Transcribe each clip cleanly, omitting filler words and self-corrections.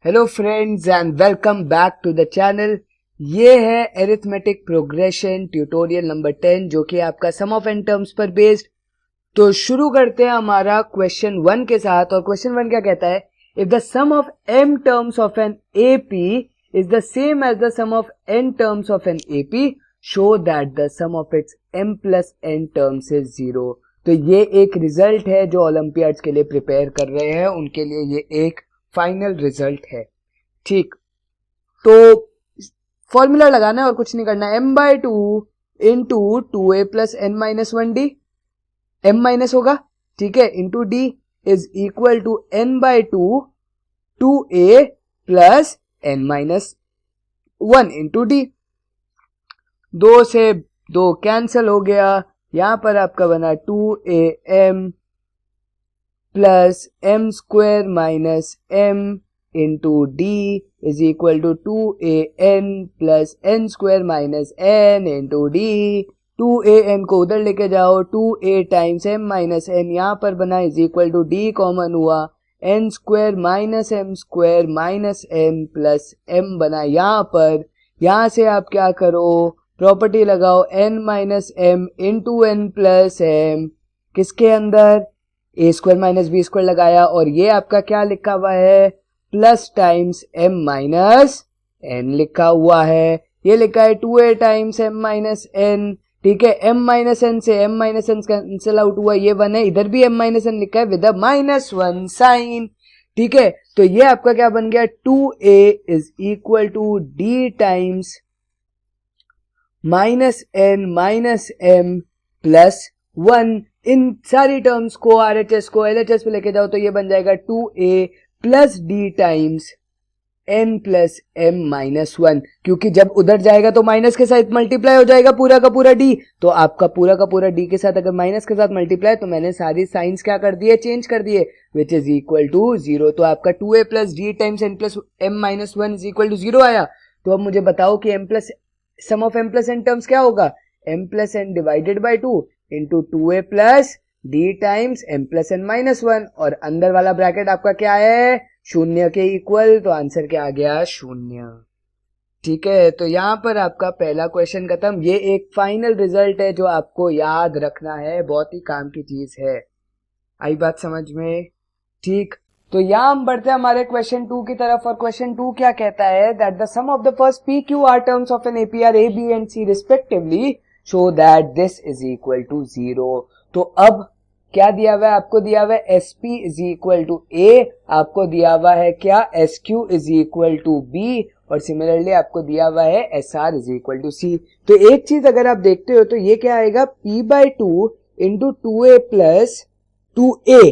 Hello friends and welcome back to the channel. ये है arithmetic progression tutorial number 10 जो कि आपका सम ऑफ एन टर्म्स पर बेस्ड। तो शुरू करते हैं हमारा क्वेश्चन 1 के साथ। और क्वेश्चन 1 क्या कहता है? If the sum of m terms of an AP is the same as the sum of n terms of an AP show that the sum of its m plus n terms is 0। तो ये एक result है जो Olympiads के लिए prepare कर रहे हैं, उनके लिए ये एक फाइनल रिजल्ट है। ठीक, तो फॉर्मूला लगाना है और कुछ नहीं करना है। m by 2 into 2a plus n minus 1d, m minus होगा, ठीक है, into d is equal to n by 2 2a plus n minus 1 into d। 2 से 2 कैंसिल हो गया, यहां पर आपका बना 2am plus m square minus m into d is equal to 2an plus n square minus n into d। 2an को उधर लेके जाओ, 2a times m minus n यहाँ पर बना is equal to d common हुआ, n square minus m plus m बना यहाँ पर। यहाँ से आप क्या करो, प्रॉपर्टी लगाओ n minus m into n plus m, किसके अंदर? a square minus b square लगाया, और ये आपका क्या लिखा हुआ है? Plus times m minus n लिखा हुआ है। ये लिखा है 2a times m minus n, ठीक है। m माइनस n से m minus n cancel out हुआ, ये 1 है, इधर भी m माइनस n लिखा है विद अ माइनस 1 साइन, ठीक है। तो ये आपका क्या बन गया? 2a is equal to d times minus m plus 1। इन सारी टर्म्स को RHS को LHS पे लेके जाओ तो ये बन जाएगा 2a plus d times n plus m minus 1, क्योंकि जब उधर जाएगा तो माइनस के साथ मल्टीप्लाई हो जाएगा पूरा का पूरा d, तो आपका पूरा का पूरा d के साथ अगर माइनस के साथ मल्टीप्लाई, तो मैंने सारी साइंस क्या कर दिए? चेंज कर दिए, विच इज इक्वल टू 0। तो आपका 2a plus d times n plus m minus 1 is equal to 0 आया। तो अब मुझे बताओ कि m plus sum of m plus n terms क्या होगा? m plus n divided by 2 into 2a plus d times m plus n minus 1, और अंदर वाला ब्रैकेट आपका क्या है? शून्य के इक्वल, तो आंसर क्या आ गया? शून्य, ठीक है। तो यहां पर आपका पहला क्वेश्चन खत्म। ये एक फाइनल रिजल्ट है जो आपको याद रखना है, बहुत ही काम की चीज है। आई बात समझ में? ठीक, तो यहां हम बढ़ते हैं हमारे क्वेश्चन 2 की तरफ। और क्वेश्चन 2 क्या कहता है? That the sum of the first p q r terms of an AP are a b and c respectively show that this is equal to 0। तो अब क्या दिया हुआ है? आपको दिया हुआ है SP is equal to A, आपको दिया हुआ है क्या? SQ is equal to B, और सिमिलरली आपको दिया हुआ है SR is equal to C। तो एक चीज अगर आप देखते हो तो ये क्या आएगा? P by 2 into 2A plus 2A।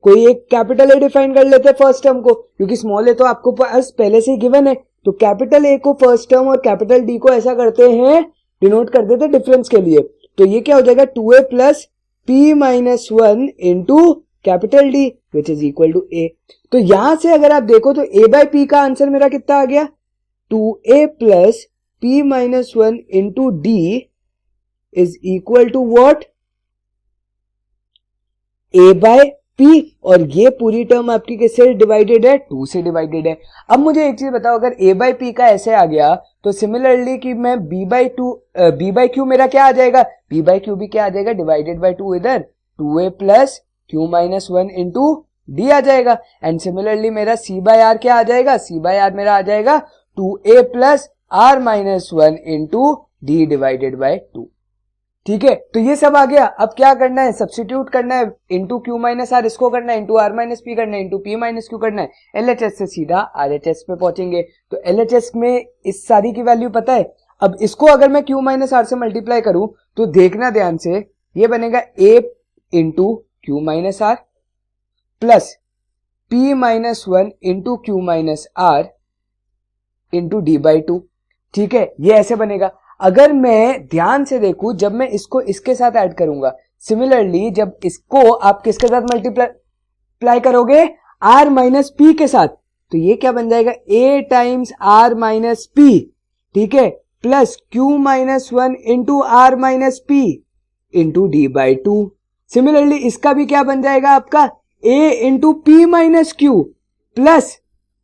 कोई एक कैपिटल A डिफाइन कर लेते हैं फर्स्ट टर्म को, क्योंकि स्मॉल A तो आपको पास पहले से गिवन है। तो कैपिटल A को फर्स्ट टर्म और कैपिटल D को ऐसा करते हैं, डिनोट कर देते डिफरेंस के लिए। तो ये क्या हो जाएगा? 2A plus p minus 1 into capital D which is equal to A। तो यहां से अगर आप देखो तो A बाई P का आंसर मेरा कितना आ गया? 2A plus p minus 1 into D is equal to what? A by P, और ये पूरी टर्म आपकी किससे डिवाइडेड है? 2 से डिवाइडेड है। अब मुझे एक चीज बताओ, अगर A बाई P का ऐसे आ गया तो सिमिलरली कि मैं B बाई Q मेरा क्या आ जाएगा? B बाई Q भी क्या आ जाएगा? डिवाइडेड बाई 2, इधर 2A plus Q minus 1 into D आ जाएगा। एंड सिमिलरली मेरा C बाई R क्या आ जाएगा? C बाई R मेरा आ जाएगा 2A plus R minus 1 into D divided by 2, ठीक है। तो ये सब आ गया। अब क्या करना है? सब्स्टिट्यूट करना है, इंटू क्यू माइनस आर इसको करना है, इंटू आर माइनस पी करना है, इंटू पी माइनस क्यू करना है। एलएचएस से सीधा आरएचएस पे पहुंचेंगे। तो एलएचएस में इस सारी की वैल्यू पता है। अब इसको अगर मैं क्यू माइनस आर से मल्टीप्लाई करूं तो देखना ध्यान से, ये बनेगा A into Q minus are plus P minus 1 into Q minus R into D by 2, ठीक है। ये ऐसे बनेगा। अगर मैं ध्यान से देखूं, जब मैं इसको इसके साथ ऐड करूंगा, सिमिलरली जब इसको आप किसके साथ मल्टीप्लाई करोगे? R माइनस पी के साथ, तो ये क्या बन जाएगा? A times R minus p, ठीक है, plus Q minus 1 into R minus P into D by 2। Similarly इसका भी क्या बन जाएगा आपका? A into P minus q plus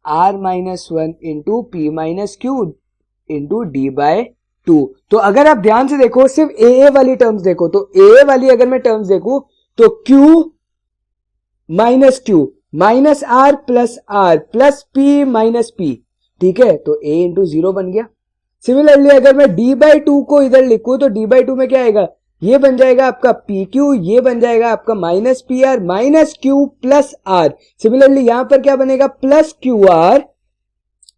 r minus one into P minus Q into D by two. तो अगर आप ध्यान से देखो, सिर्फ ए वाली टर्म्स देखो, तो ए वाली अगर मैं टर्म्स देखूं तो q minus are plus P minus p, ठीक है, तो ए इंटू जीरो बन गया। सिमिलरली अगर मैं डी बाई टू को इधर लिखूं तो डी बाई टू में क्या आएगा, ये बन जाएगा आपका पी क्यू, ये बन जाएगा आपका minus p r minus q plus r. Similarly यहां पर क्या बनेगा, plus q r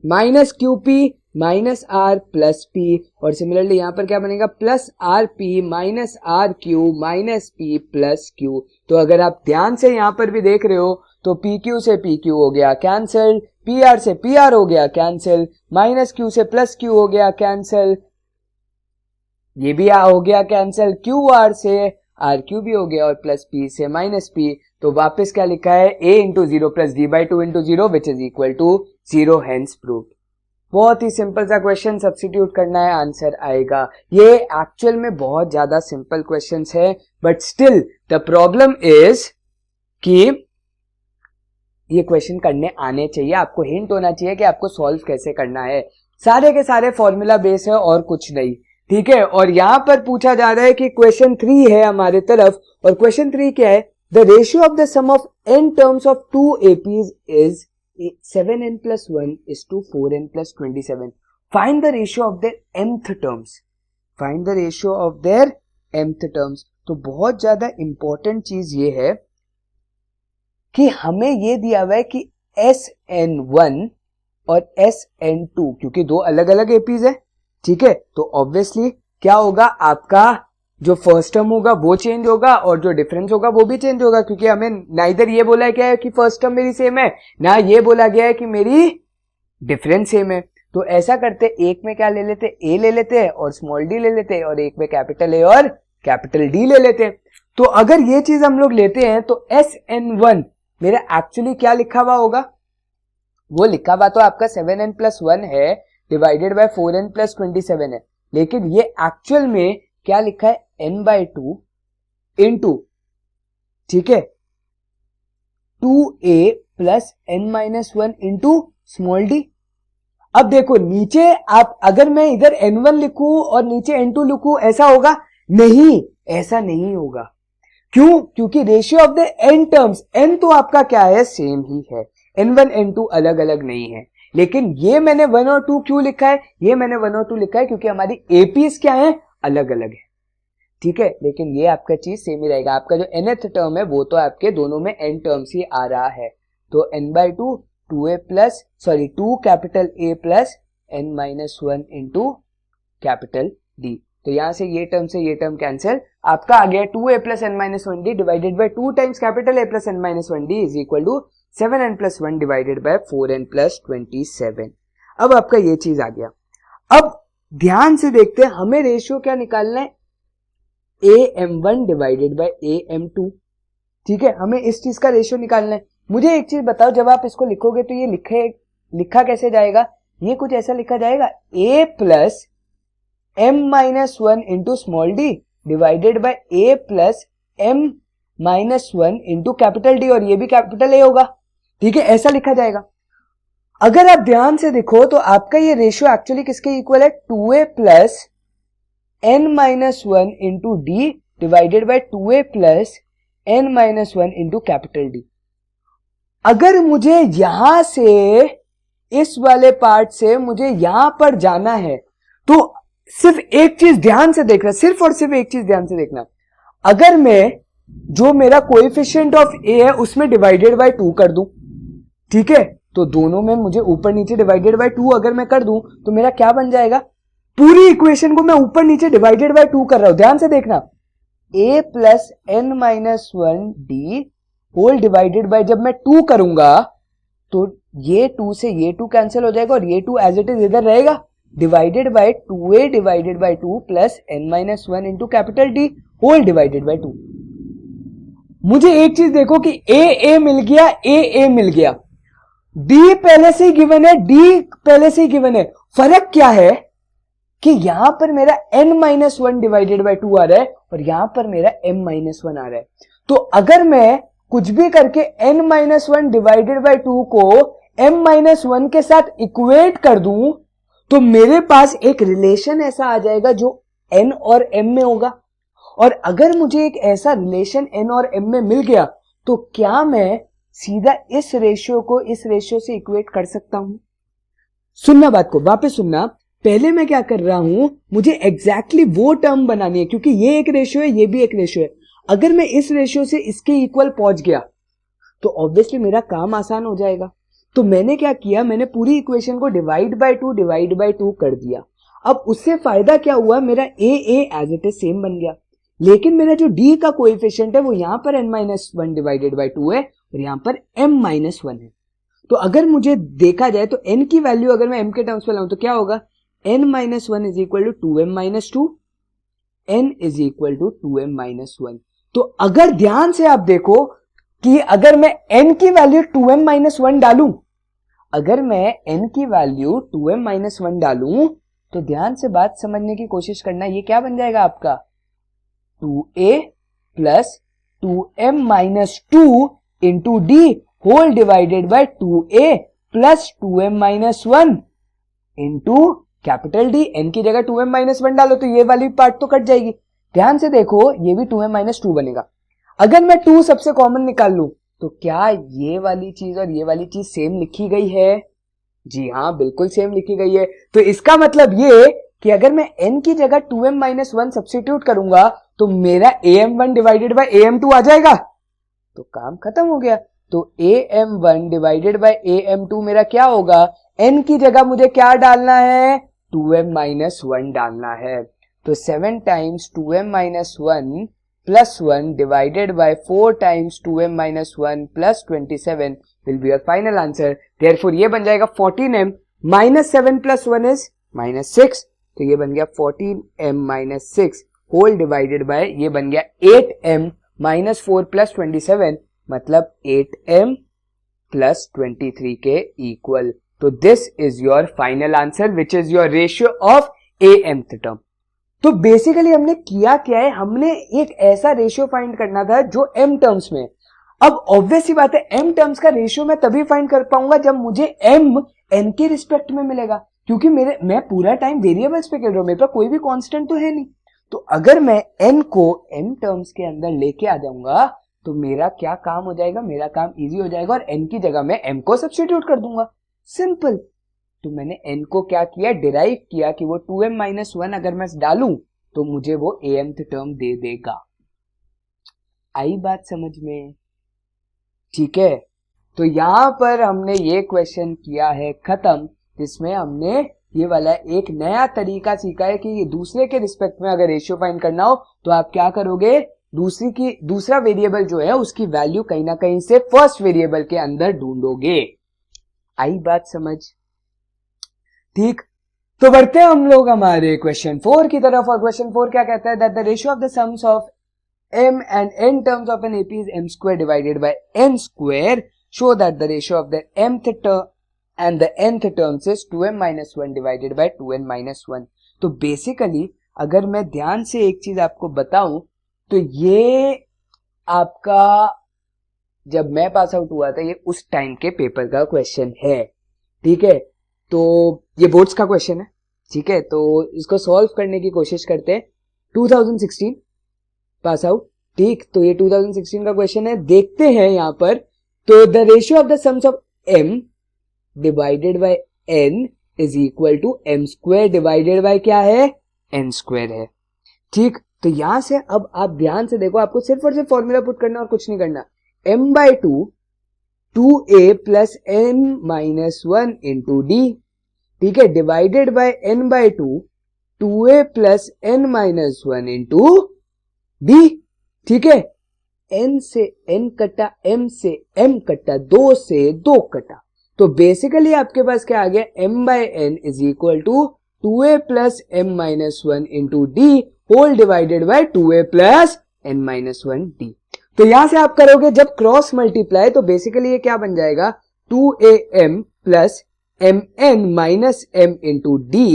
minus q p minus are plus p, और सिमिलरली यहां पर क्या बनेगा, plus r p minus r q minus p plus q. तो अगर आप ध्यान से यहां पर भी देख रहे हो तो पी क्यू से पी क्यू हो गया कैंसिल, पी आर से पी आर हो गया कैंसिल, माइनस क्यू से प्लस क्यू हो गया कैंसिल, ये भी हो गया कैंसिल, क्यू आर से आर क्यू भी हो गया, और प्लस पी से माइनस पी। तो वापस क्या लिखा है, a into zero plus d by two into zero which is equal to zero, hence proved. बहुत ही सिंपल सा क्वेश्चन, सब्स्टिट्यूट करना है, आंसर आएगा। ये एक्चुअल में बहुत ज्यादा सिंपल क्वेश्चंस है, but still the problem is कि ये क्वेश्चन करने आने चाहिए, आपको हिंट होना चाहिए कि आपको सॉल्व कैसे करना है। सारे के सारे फॉर्मूला बेस है और कुछ नहीं, ठीक है। और यहां पर पूछा जा रहा है कि क्वेश्चन 3 है हमारे तरफ, और क्वेश्चन 3 क्या है, the ratio of the sum of n terms of two APs is 7n plus 1 is to 4n plus 27. Find the ratio of their mth terms. Find the ratio of their mth terms. तो बहुत ज्यादा important चीज ये है कि हमें ये दिया हुआ है कि SN1 और SN2, क्योंकि दो अलग अलग एपीज है, ठीक है, तो ऑब्वियसली क्या होगा, आपका जो फर्स्ट टर्म होगा वो चेंज होगा और जो डिफरेंस होगा वो भी चेंज होगा, क्योंकि हमें ना इधर ये बोला गया है कि फर्स्ट टर्म मेरी सेम है, ना ये बोला गया है कि मेरी डिफरेंस सेम है। तो ऐसा करते, एक में क्या ले लेते, ए ले लेते और स्मॉल डी ले लेते, और एक में कैपिटल ए और कैपिटल डी ले लेते। तो अगर ये चीज हम लोग लेते हैं तो SN1 मेरा एक्चुअली क्या लिखा हुआ होगा, वो लिखा हुआ तो आपका 7n प्लस 1 है डिवाइडेड बाय 4n प्लस 27 है, लेकिन ये एक्चुअल में क्या लिखा है, n बाई टू इंटू, ठीक है, 2a plus n minus 1 into small D. अब देखो नीचे आप, अगर मैं इधर n1 लिखूं और नीचे n2 लिखूं, ऐसा होगा नहीं, ऐसा नहीं होगा। क्यों, क्योंकि ratio of the n terms, n तो आपका क्या है, सेम ही है, n1 n2 अलग अलग नहीं है। लेकिन ये मैंने 1 और 2 क्यों लिखा है, ये मैंने 1 और 2 लिखा है क्योंकि हमारी एपीज क्या है, अलग अलग है, ठीक है। लेकिन ये आपका चीज सेम ही रहेगा, आपका जो nth टर्म है वो तो आपके दोनों में n टर्म्स ही आ रहा है। तो n by two 2a plus, sorry 2 capital a plus n minus 1 into capital d। तो यहां से ये टर्म से ये टर्म कैंसिल, आपका आ गया 2a plus n minus 1d divided by 2 times capital a plus n minus 1d is equal to 7n plus 1 divided by 4n plus 27। अब आपका ये चीज आ गया। अब ध्यान से देखते हैं, हमें रेशियो क्या निकालना है, AM1 डिवाइडेड बाय AM2, ठीक है, हमें इस चीज का रेशियो निकालना है। मुझे एक चीज बताओ, जब आप इसको लिखोगे तो ये लिखा कैसे जाएगा, ये कुछ ऐसा लिखा जाएगा, a plus m minus 1 into small D divided by a plus m minus 1 into capital D, और ये भी कैपिटल A होगा, ठीक है, ऐसा लिखा जाएगा। अगर आप ध्यान से देखो तो आपका ये रेशियो एक्चुअली किसके इक्वल है, 2a plus n minus 1 into D divided by 2a plus n minus 1 into capital D. अगर मुझे यहां से, इस वाले पार्ट से मुझे यहां पर जाना है, तो सिर्फ एक चीज ध्यान से देखना, सिर्फ और सिर्फ एक चीज ध्यान से देखना, अगर मैं जो मेरा कोएफिशिएंट ऑफ a है उसमें डिवाइडेड बाय 2 कर दूं, ठीक है, तो दोनों में मुझे ऊपर नीचे डिवाइडेड बाय 2 अगर मैं कर दूं तो मेरा क्या बन जाएगा, पूरी इक्वेशन को मैं ऊपर नीचे डिवाइडेड बाय 2 कर रहा हूं, ध्यान से देखना, a plus n minus 1 d whole divided by, जब मैं 2 करूंगा तो ये 2 से ये 2 कैंसिल हो जाएगा और ये 2 एज इट इज इधर रहेगा, divided by 2a divided by 2 plus n minus 1 into capital d whole divided by 2। मुझे एक चीज देखो कि a मिल गया, a मिल गया, d पहले से ही गिवन है, d पहले से ही गिवन है, फर्क क्या है कि यहां पर मेरा n माइनस 1 डिवाइडेड बाय 2 आ रहा है और यहां पर मेरा m माइनस 1 आ रहा है। तो अगर मैं कुछ भी करके n माइनस 1 डिवाइडेड बाय 2 को m-1 के साथ इक्वेट कर दूं तो मेरे पास एक रिलेशन ऐसा आ जाएगा जो n और m में होगा। और अगर मुझे एक ऐसा रिलेशन n और m में मिल गया तो क्या मैं सीधा इस रेशियो को इस रेशियो से इक्वेट कर सकता हूं? सुनना बात को, वापस सुनना। पहले मैं क्या कर रहा हूं, मुझे एग्जैक्टली वो टर्म बनानी है क्योंकि ये एक रेशियो है, ये भी एक रेशियो है। अगर मैं इस रेशियो से इसके इक्वल पहुंच गया तो ऑब्वियसली मेरा काम आसान हो जाएगा। तो मैंने क्या किया, मैंने पूरी इक्वेशन को डिवाइड बाय टू कर दिया। अब उससे फायदा क्या हुआ, मेरा ए एज इट इज सेम बन गया, लेकिन मेरा जो डी का कोएफिशिएंट है वो यहां पर n-1 डिवाइडेड बाय 2 है और यहां पर m-1 है। तो अगर मुझे देखा जाए तो n की वैल्यू अगर मैं m के टर्म्स में लाऊं तो क्या होगा, n-1 is equal to 2m-2, n is equal to 2m-1। तो अगर ध्यान से आप देखो कि अगर मैं n की वैल्यू 2m-1 डालूं, अगर मैं n की वैल्यू 2m-1 डालूं तो ध्यान से बात समझने की कोशिश करना, ये क्या बन जाएगा आपका 2a plus 2m-2 into d whole divided by 2a plus 2m-1 into capital d. n की जगह 2m-1 डालो तो ये वाली पार्ट तो कट जाएगी। ध्यान से देखो, ये भी 2m-2 बनेगा। अगर मैं 2 सबसे कॉमन निकाल लूं तो क्या ये वाली चीज और ये वाली चीज सेम लिखी गई है? जी हाँ, बिल्कुल सेम लिखी गई है। तो इसका मतलब ये कि अगर मैं n की जगह 2m-1 सब्स्टिट्यूट करूंगा तो मेरा am1 डिवाइडेड बाय am2 आ जाएगा, तो काम खत्म हो गया। तो am1 डिवाइडेड बाय am2 मेरा क्या होगा, n की जगह मुझे क्या डालना है, 2m-1 डालना है। तो 7 times 2m-1 plus 1 divided bye 4 times 2m-1 plus 27 will be your final answer. Therefore ये बन जाएगा 14m minus 7 plus 1 is minus 6, तो ये बन गया 14m - 6 होल डिवाइडेड बाय ये बन गया 8m minus 4 plus 27 मतलब 8m plus 23 के इक्वल। तो this is your final answer which is your ratio of amth term. तो बेसिकली हमने किया क्या है, हमने एक ऐसा रेशियो फाइंड करना था जो m टर्म्स में। अब ऑब्वियस ही बात है, m टर्म्स का रेशियो मैं तभी फाइंड कर पाऊंगा जब मुझे m n के रिस्पेक्ट में मिलेगा, क्योंकि मैं पूरा टाइम वेरिएबल्स पे खेल रहा हूं, मेरे पास कोई भी कांस्टेंट तो है नहीं। तो अगर मैं n को m टर्म्स के अंदर लेके आ जाऊंगा तो मेरा क्या काम हो जाएगा, मेरा काम इजी हो जाएगा और n की जगह मैं m को सब्स्टिट्यूट कर दूंगा, सिंपल। तो मैंने n को क्या किया, डिराइव किया कि वो 2m-1 अगर मैं डालूं तो मुझे वो amth टर्म दे देगा। आई बात समझ में? ठीक है, तो यहां पर हमने ये क्वेश्चन किया है खत्म, जिसमें हमने ये वाला एक नया तरीका सीखा है कि दूसरे के रिस्पेक्ट में अगर रेशियो फाइंड करना हो तो आप क्या करोगे, दूसरा वेरिएबल जो है उसकी वैल्यू कहीं ना कहीं से फर्स्ट वेरिएबल के अंदर ढूंढोगे। आई बात समझ? ठीक, तो बढ़ते हैं हम लोग हमारे क्वेश्चन 4 की तरफ। और क्वेश्चन 4 क्या कहता है, that the ratio of the sums of m and n terms of an AP is m square divided by n square. Show that the ratio of the mth term and the nth terms is 2m-1 divided by 2n-1. तो basically अगर मैं ध्यान से एक चीज आपको बताऊं तो ये आपका जब मैं पास आउट हुआ था ये उस टाइम के पेपर का क्वेश्चन है, ठीक है। तो ये बोर्ड्स का क्वेश्चन है, ठीक है। तो इसको सॉल्व करने की कोशिश करते हैं। 2016 पास आउट, ठीक। तो ये 2016 का क्वेश्चन है, देखते हैं यहां पर। तो the ratio of the sums of m divided by n is equal to m square divided by क्या है, n स्क्वायर है, ठीक। तो यहां से अब आप ध्यान से देखो, आपको सिर्फ और सिर्फ फॉर्मूला पुट करना और कुछ नहीं करना। m/2 2a plus n-1 into D, ठीक है, divided by n/2 2a plus n-1 into D, ठीक है। n से n कटा, m से m कटा, 2 से 2 कटा, तो बेसिकली आपके पास क्या आ गया, m/n is equal to 2a plus m-1 into d whole divided by 2a plus n-1 d. तो यहां से आप करोगे जब क्रॉस मल्टीप्लाई तो बेसिकली ये क्या बन जाएगा, 2am plus mn minus m into d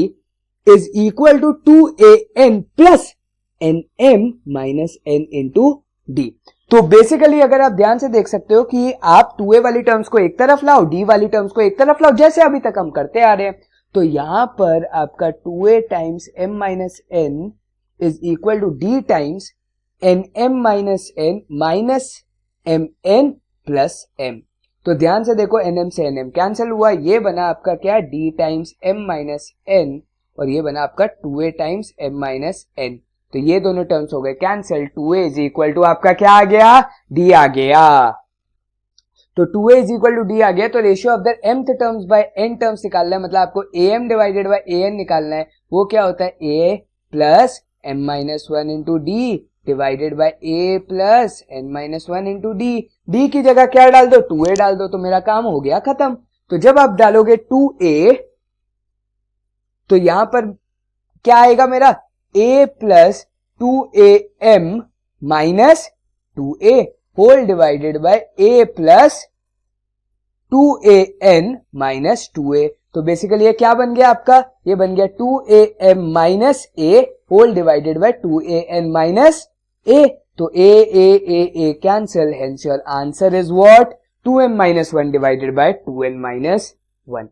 is equal to 2an plus nm minus n into d. तो बेसिकली अगर आप ध्यान से देख सकते हो कि आप 2a वाली टर्म्स को एक तरफ लाओ, d वाली टर्म्स को एक तरफ लाओ, जैसे अभी तक हम करते आ रहे हैं। तो यहां पर आपका 2a times m minus n is equal to d times nm minus n minus mn plus m। तो ध्यान से देखो, nm से nm कैंसिल हुआ, ये बना आपका क्या, d times m minus n, और ये बना आपका 2a times m minus n। तो ये दोनों टर्म्स हो गए cancel. 2a is equal to आपका क्या आ गया, d आ गया। तो 2a is equal to d आ गया। तो ratio of the mth terms by n terms निकालना है, मतलब आपको am डिवाइडेड बाय an निकालना है। वो क्या होता है, a plus m minus 1 into d divided by a plus n minus 1 into d। d की जगह क्या डाल दो, 2a डाल दो, तो मेरा काम हो गया खत्म। तो जब आप डालोगे 2a, तो यहां पर क्या आएगा मेरा, a plus 2am minus 2a whole divided by a plus 2an minus 2a। तो बेसिकली ये क्या बन गया आपका, ये बन गया 2am minus a whole divided by 2an minus a। तो a cancel, hence your answer is what, 2m minus 1 divided by 2n minus 1।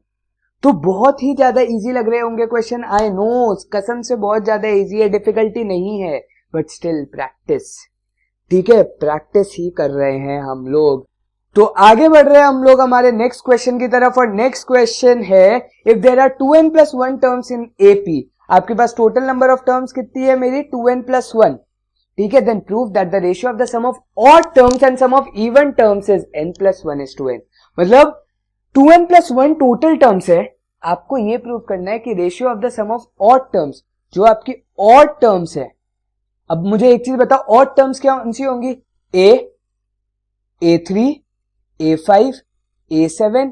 तो बहुत ही ज्यादा इजी लग रहे होंगे क्वेश्चन, आई नो, कसम से बहुत ज्यादा इजी है, डिफिकल्टी नहीं है, बट स्टिल प्रैक्टिस, ठीक है, प्रैक्टिस ही कर रहे हैं हम लोग। तो आगे बढ़ रहे हैं हम लोग हमारे नेक्स्ट क्वेश्चन की तरफ, और नेक्स्ट क्वेश्चन है, if there are 2n plus 1 terms in AP, आपके पास टोटल नंबर ऑफ टर्म्स कितनी है मेरी, 2n प्लस 1, ठीक है, then prove that the ratio of the sum of odd terms and sum of even terms is n plus 1 is to n। मतलब 2n plus 1 total terms है, आपको ये prove करना है कि ratio of the sum of odd terms, जो आपकी odd terms है। अब मुझे एक चीज बताओ, ऑड टर्म्स क्या कौन सी होंगी, a3, a5, a7,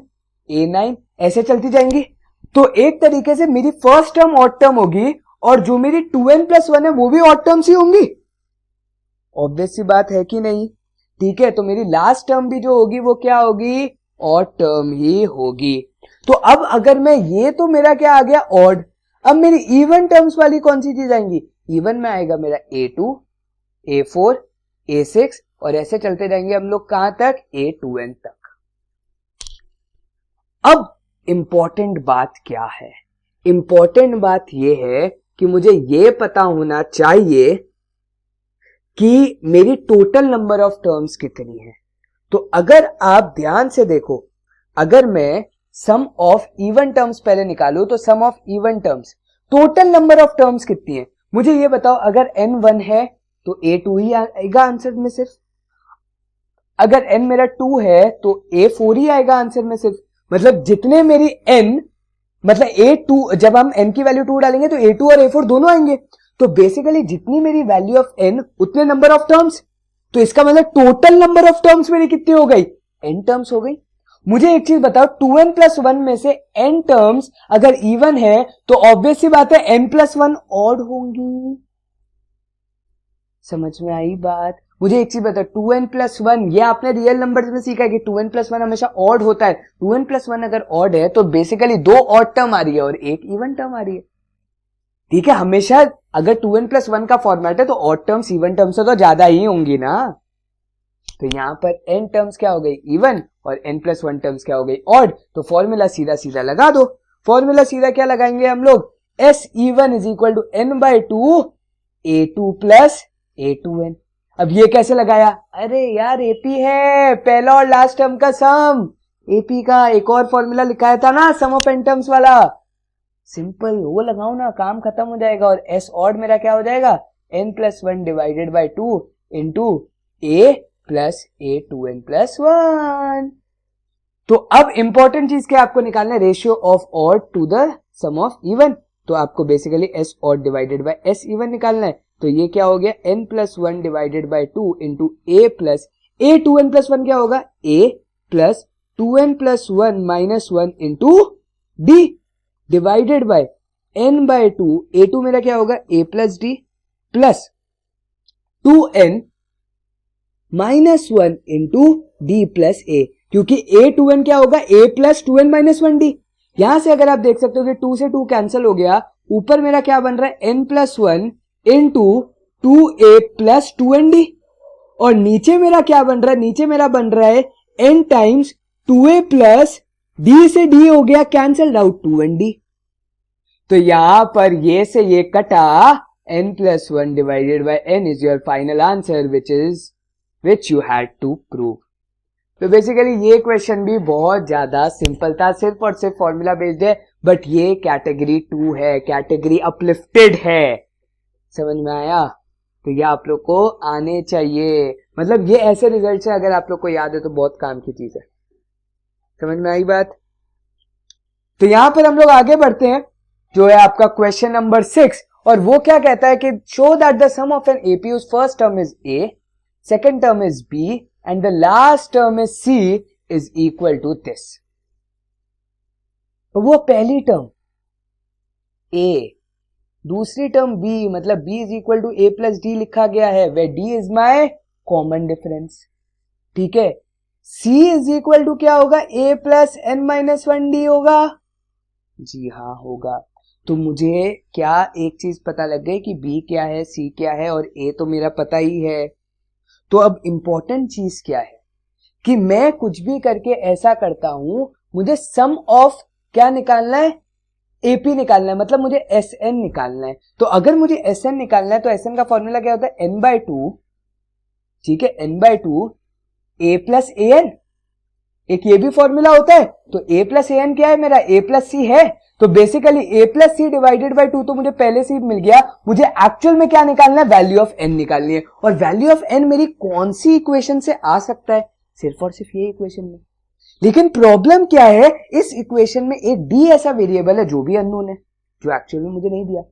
a9, ऐसे चलती जाएंगी। तो एक तरीके से मेरी फर्स्ट टर्म ऑड टर्म होगी, और जो मेरी 2n प्लस 1 है वो भी ऑड टर्म्स ही होंगी, ऑब्वियस सी बात है कि नहीं, ठीक है। तो मेरी लास्ट टर्म भी जो होगी वो क्या होगी, ऑड टर्म ही होगी। तो अब अगर मैं, ये तो मेरा क्या आ गया ऑड, अब मेरी इवन टर्म्स वाली कौन सी चीज आएंगी, इवन में आएगा मेरा a2, a4, a6, और ऐसे चलते जाएंगे हम लोग कहां तक, a2n तक। अब इंपॉर्टेंट बात क्या है, इंपॉर्टेंट बात यह है कि मुझे यह पता होना चाहिए कि मेरी टोटल नंबर ऑफ टर्म्स कितनी है। तो अगर आप ध्यान से देखो, अगर मैं सम ऑफ इवन टर्म्स पहले निकालू, तो sum of even terms, total number of terms कितनी है, मुझे ये बताओ। अगर n 1 है तो a2 ही आएगा आंसर में सिर्फ, अगर n मेरा 2 है तो a4 ही आएगा आंसर में सिर्फ। मतलब जितने मेरी n, मतलब a2, जब हम n की वैल्यू 2 डालेंगे तो a2 और a4 दोनों आएंगे। तो बेसिकली जितनी मेरी वैल्यू ऑफ n उतने नंबर ऑफ टर्म्स, तो इसका मतलब टोटल नंबर ऑफ टर्म्स मेरी कितनी हो गई, n टर्म्स हो गई। मुझे एक चीज बताओ, 2n प्लस 1 में से n टर्म्स अगर इवन है तो ऑब्वियस सी बात है n प्लस 1 ऑड होंगी। समझ में आई बात। मुझे एक चीज बताओ, 2n प्लस 1, ये आपने रियल नंबर्स में सीखा है कि 2n प्लस 1 हमेशा ऑड होता है। 2n प्लस 1 अगर ऑड है तो बेसिकली 2 ऑड टर्म आ रही है और 1 इवन टर्म आ रही है, ठीक है। हमेशा अगर 2n प्लस 1 का फॉर्मेट है तो ऑड टर्म्स इवन टर्म से तो ज्यादा ही होंगी ना। तो यहां पर n टर्म्स क्या हो गई, इवन, और n प्लस 1 टर्म्स क्या हो गई, ऑड। तो फॉर्मूला सीधा सीधा लगा दो। फॉर्मूला सीधा क्या लगाएंगे हम लोग, s even is equal to n by 2 a2 plus a2n। अब ये कैसे लगाया, अरे यार एपी है, पहला और लास्ट टर्म का सम, एपी का एक और फॉर्मूला लिखाया था ना सम ऑफ n टर्म्स वाला, सिंपल वो लगाओ ना, काम खत्म हो जाएगा। और s ऑड मेरा क्या हो जाएगा, n plus 1 divided by 2 into a plus a2n plus 1। तो अब इंपॉर्टेंट चीज क्या आपको निकालना है, ratio of odd to the sum of even. तो आपको basically s odd divided by s even निकालना है। तो ये क्या हो गया, n plus 1 divided by 2 into a plus a2n plus 1 क्या होगा, a plus 2n plus 1 minus 1 into d divided by n by 2, a2 मेरा क्या होगा a plus d plus 2n minus 1 into d plus a, क्योंकि a2n क्या होगा a plus 2n minus 1d। यहां से अगर आप देख सकते हो कि 2 से 2 कैंसिल हो गया, ऊपर मेरा क्या बन रहा है n plus 1 into 2a plus 2nd। और नीचे मेरा क्या बन रहा है, नीचे मेरा बन रहा है n times 2a plus d से d हो गया कैंसल्ड आउट 2n d। तो यहां पर ये से ये कटा, n plus 1 divided by n is your final answer which you had to prove. तो बेसिकली ये क्वेश्चन भी बहुत ज्यादा सिंपल था, सिर्फ और सिर्फ फॉर्मूला बेस्ड है, बट ये कैटेगरी 2 है, कैटेगरी अपलिफ्टेड है। समझ में आया? तो ये आप लोग को आने चाहिए, मतलब ये ऐसे रिजल्ट है, अगर आप लोग को याद है तो बहुत काम की चीज है। समझ में आई बात? तो यहां पर हम लोग आगे बढ़ते हैं, जो है आपका क्वेश्चन नंबर 6, और वो क्या कहता है कि show that the sum of an AP first term is a, second term is b and the last term is c is equal to this। तो वो पहली टर्म a, दूसरी टर्म b, मतलब b is equal to a plus d लिखा गया है, where d is my common difference। ठीक है, c is equal to क्या होगा, a plus n minus 1d होगा। जी हाँ होगा। तो मुझे क्या एक चीज पता लग गई कि b क्या है, c क्या है, और a तो मेरा पता ही है। तो अब इंपॉर्टेंट चीज क्या है कि मैं कुछ भी करके ऐसा करता हूं, मुझे सम ऑफ क्या निकालना है, एपी निकालना है, मतलब मुझे एसएन निकालना है। तो अगर मुझे एसएन निकालना है तो एसएन का फॉर्मूला क्या होता है, एन बाय टू। ठीक है, n by two A plus a n, एक ये भी फॉर्मूला होता है। तो ए प्लस ए एन क्या है मेरा, ए प्लस सी है। तो basically a plus c divided by 2 तो मुझे पहले से ही मिल गया। मुझे एक्चुअल में क्या निकालना है, वैल्यू ऑफ एन निकालनी है। और वैल्यू ऑफ एन मेरी कौन सी इक्वेशन से आ सकता है, सिर्फ और सिर्फ ये इक्वेशन में। लेकिन प्रॉब्लम क्या है, इस इक्वेशन में एक डी ऐसा वेरिएबल है जो भी अननोन है, जो एक्चुअल में मुझे नहीं दिया।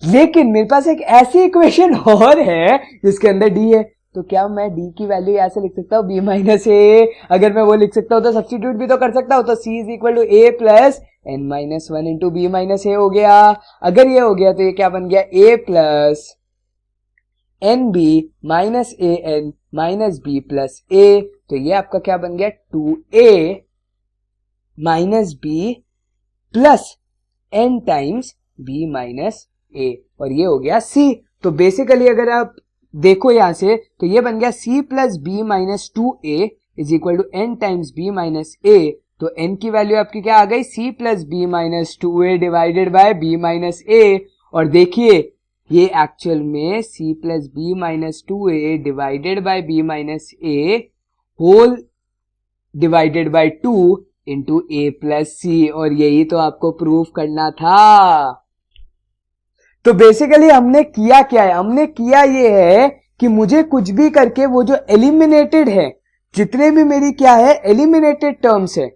लेकिन मेरे पास एक ऐसी इक्वेशन और है जिसके अंदर डी है। तो क्या मैं d की वैल्यू ऐसे लिख सकता हूँ, b माइनस ए? अगर मैं वो लिख सकता हूँ तो सब्स्टिट्यूट भी तो कर सकता हूँ। तो c is equal to A plus N minus 1 into B minus A हो गया। अगर ये हो गया तो ये क्या बन गया, a plus N B minus A N minus B plus A. तो ये आपका क्या बन गया, 2a minus B plus N times b minus A, और ये हो गया c। तो बेसिकली अगर आप देखो यहां से, तो ये बन गया c plus B minus 2a is equal to N times B minus A. तो n की वैल्यू आपकी क्या आ गई, c plus B minus 2a divided by b minus a। और देखिए ये एक्चुअल में c plus B minus 2a divided by b minus a whole divided by 2 into a plus c, और यही तो आपको प्रूफ करना था। तो बेसिकली हमने किया क्या है, हमने किया ये है कि मुझे कुछ भी करके वो जो एलिमिनेटेड है, जितने भी मेरी क्या है एलिमिनेटेड टर्म्स है,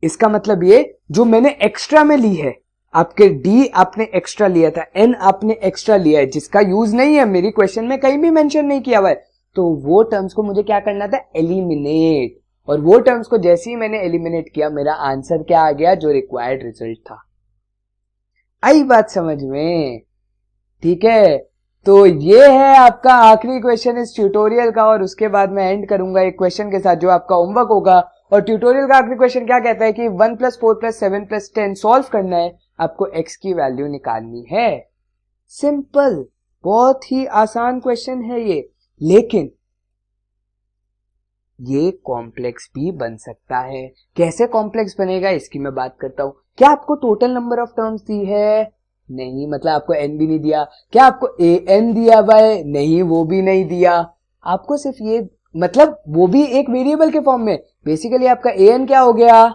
इसका मतलब ये जो मैंने एक्स्ट्रा में ली है, आपके d आपने एक्स्ट्रा लिया था, n आपने एक्स्ट्रा लिया है, जिसका यूज नहीं है, मेरी क्वेश्चन में कहीं भी मेंशन नहीं किया हुआ है, तो वो टर्म्स को मुझे क्या करना था, एलिमिनेट। और वो टर्म्स को जैसे ही मैंने एलिमिनेट किया, मेरा आंसर क्या आ गया, जो रिक्वायर्ड रिजल्ट था। आई बात समझ में? ठीक है, तो ये है आपका आखिरी क्वेश्चन इस ट्यूटोरियल का, और उसके बाद मैं एंड करूंगा एक क्वेश्चन के साथ जो आपका होमवर्क होगा। और ट्यूटोरियल का आखिरी क्वेश्चन क्या कहता है कि 1 प्लस 4 प्लस 7 प्लस 10 सॉल्व करना है, आपको x की वैल्यू निकालनी है। सिंपल, बहुत ही आसान क्वेश्चन है ये, लेकिन ये कॉम्प्लेक्स भी बन सकता है। कैसे कॉम्प्लेक्स बनेगा इसकी मैं बात करता हूं। क्या आपको टोटल नंबर ऑफ टर्म्स दी है? नहीं, मतलब आपको n भी नहीं दिया। क्या आपको an दिया भाई? नहीं, वो भी नहीं दिया। आपको सिर्फ ये, मतलब वो भी एक वेरिएबल के फॉर्म में। बेसिकली आपका an क्या हो गया,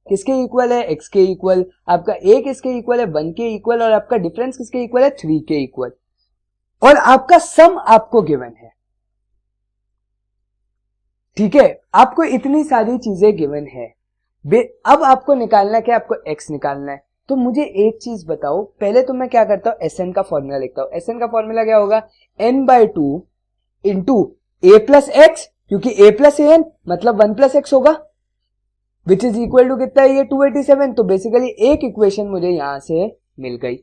किसके इक्वल है, x के इक्वल। आपका a किसके इक्वल है, 1 के इक्वल। और आपका डिफरेंस किसके इक्वल है, 3 के इक्वल। और आपका सम आपको गिवन है। ठीक है, आपको इतनी सारी चीजें गिवन है। अब आपको निकालना क्या, आपको x निकालना है। तो मुझे एक चीज बताओ, पहले तो मैं क्या करता हूं, एसएन का फॉर्मूला लिखता हूं। एसएन का फॉर्मूला क्या होगा, n by 2 into A plus x, क्योंकि a प्लस ए एन मतलब 1 प्लस एक्स होगा, विच इज इक्वल टू कितना है, ये 287। तो बेसिकली एक इक्वेशन मुझे यहां से मिल गई।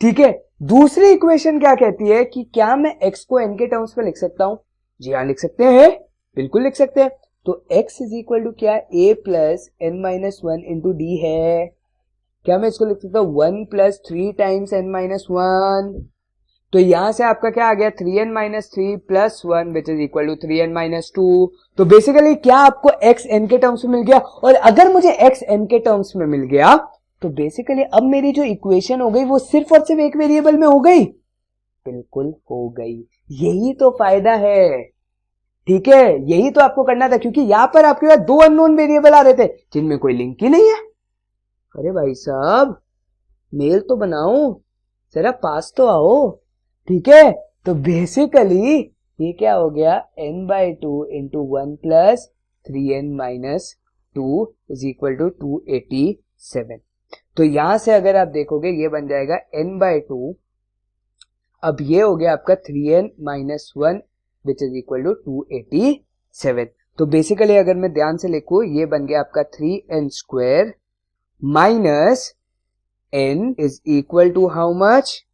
ठीक है, दूसरी इक्वेशन क्या कहती है कि क्या मैं x को n के टर्म्स में लिख सकता हूं? जी हाँ, लिख सकते हैं, बिल्कुल लिख सकते हैं। तो x इज इक्वल टू क्या, a plus N minus 1 into d है। क्या मैं इसको लिख सकता हूँ 1 प्लस 3 टाइम्स n माइनस 1? तो यहां से आपका क्या आ गया 3n minus 3 plus 1 which is equal to 3n minus 2। तो बेसिकली क्या आपको x n के टर्म्स में मिल गया, और अगर मुझे x n के टर्म्स में मिल गया तो बेसिकली अब मेरी जो इक्वेशन हो गई वो सिर्फ और सिर्फ एक वेरिएबल में हो गई, बिल्कुल हो गई। यही तो फायदा है, ठीक है, यही तो आपको करना था, क्योंकि यहां पर आपके पास दो अननोन वेरिएबल आ रहे थे जिनमें कोई लिंक ही नहीं है। अरे भाई साहब मेल तो बनाओ, जरा पास तो आओ, ठीक है। तो बेसिकली ये क्या हो गया n/2 into 1 plus 3n minus 2 is equal to 287। तो यहां से अगर आप देखोगे ये बन जाएगा n/2, अब ये हो गया आपका 3n minus 1 which is equal to 287। तो बेसिकली अगर मैं ध्यान से लिखूं ये बन गया आपका 3n square minus n is equal to how much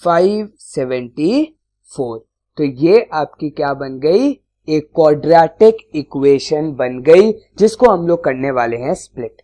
574। तो ये आपकी क्या बन गई, एक क्वाड्रेटिक इक्वेशन बन गई जिसको हम लोग करने वाले हैं स्प्लिट।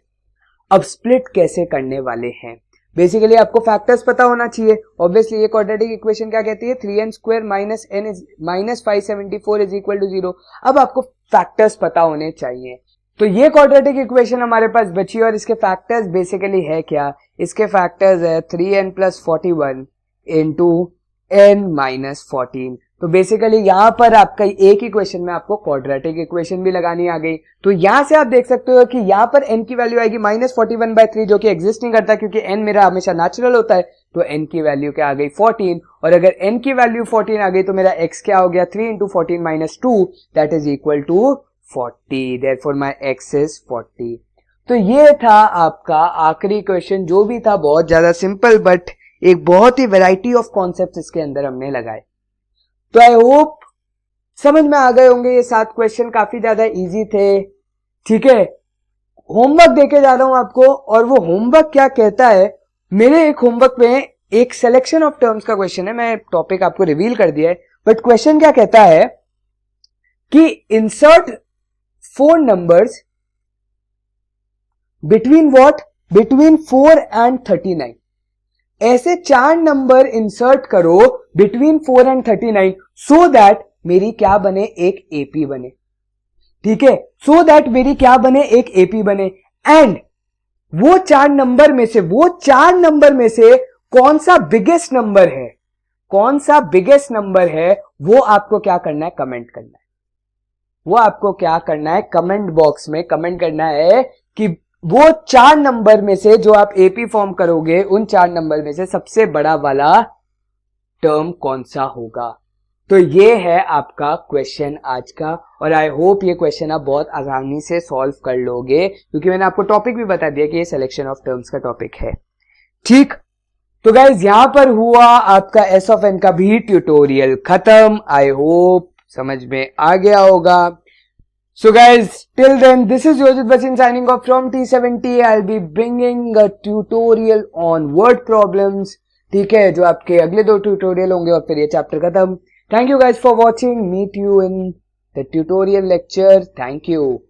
अब स्प्लिट कैसे करने वाले हैं, बेसिकली आपको फैक्टर्स पता होना चाहिए। ऑब्वियसली ये क्वाड्रेटिक इक्वेशन क्या कहती है 3n square minus n is minus 574 is equal to 0। अब आपको फैक्टर्स पता होने चाहिए। तो ये क्वाड्रेटिक इक्वेशन हमारे पास बची और इसके फैक्टर्स बेसिकली है क्या, इसके फैक्टर्स है 3n plus 41 into n minus 14। तो बेसिकली यहां पर आपका एक ही क्वेश्चन में आपको क्वाड्रेटिक इक्वेशन भी लगानी आ गई। तो यहां से आप देख सकते हो कि यहां पर n की वैल्यू आएगी माइनस 41/3 जो कि एग्जिस्ट नहीं करता क्योंकि n मेरा हमेशा नेचुरल होता है। तो n की वैल्यू क्या आ गई 14, और अगर n की वैल्यू 14 आ गई तो मेरा x क्या हो गया 3 into 14 minus 2 that is equal to 40, therefore my x is 40। तो ये था आपका आखिरी क्वेश्चन, जो भी था बहुत ज्यादा सिंपल बट एक बहुत ही वैरायटी ऑफ कॉन्सेप्ट्स इसके अंदर हमने लगाए। तो आई होप समझ में आ गए होंगे, ये 7 क्वेश्चन काफी ज्यादा इजी थे, ठीक है। होमवर्क देके जा रहा हूं आपको, और वो होमवर्क क्या कहता है, मेरे एक होमवर्क में एक सिलेक्शन ऑफ टर्म्स का क्वेश्चन है, मैं टॉपिक आपको रिवील कर दिया है, बट क्वेश्चन क्या कहता है कि insert 4 numbers between what, between 4 and 39। ऐसे 4 नंबर इंसर्ट करो बिटवीन 4 एंड 39 सो दैट मेरी क्या बने, एक एपी बने, ठीक है, सो दैट मेरी क्या बने, एक एपी बने। एंड वो 4 नंबर में से कौन सा बिगेस्ट नंबर है, कौन सा बिगेस्ट नंबर है, वो आपको क्या करना है, कमेंट करना है। वो आपको क्या करना है, कमेंट बॉक्स में कमेंट करना है कि वो 4 नंबर में से जो आप एपी फॉर्म करोगे उन 4 नंबर में से सबसे बड़ा वाला टर्म कौन सा होगा। तो ये है आपका क्वेश्चन आज का, और आई होप ये क्वेश्चन आप बहुत आसानी से सॉल्व कर लोगे क्योंकि मैंने आपको टॉपिक भी बता दिया कि ये सिलेक्शन ऑफ टर्म्स का टॉपिक है, ठीक। तो गाइज यहां पर हुआ आपका एस ऑफ एन का भी ट्यूटोरियल खत्म। आई होप समझ में आ गया होगा। So guys, till then, this is Yojit Basin signing off from T70. I'll be bringing a tutorial on word problems. ठीक है, जो आपके अगले 2 ट्यूटोरियल होंगे और फिर ये चैप्टर खत्म। Thank you guys for watching. Meet you in the tutorial lecture. Thank you.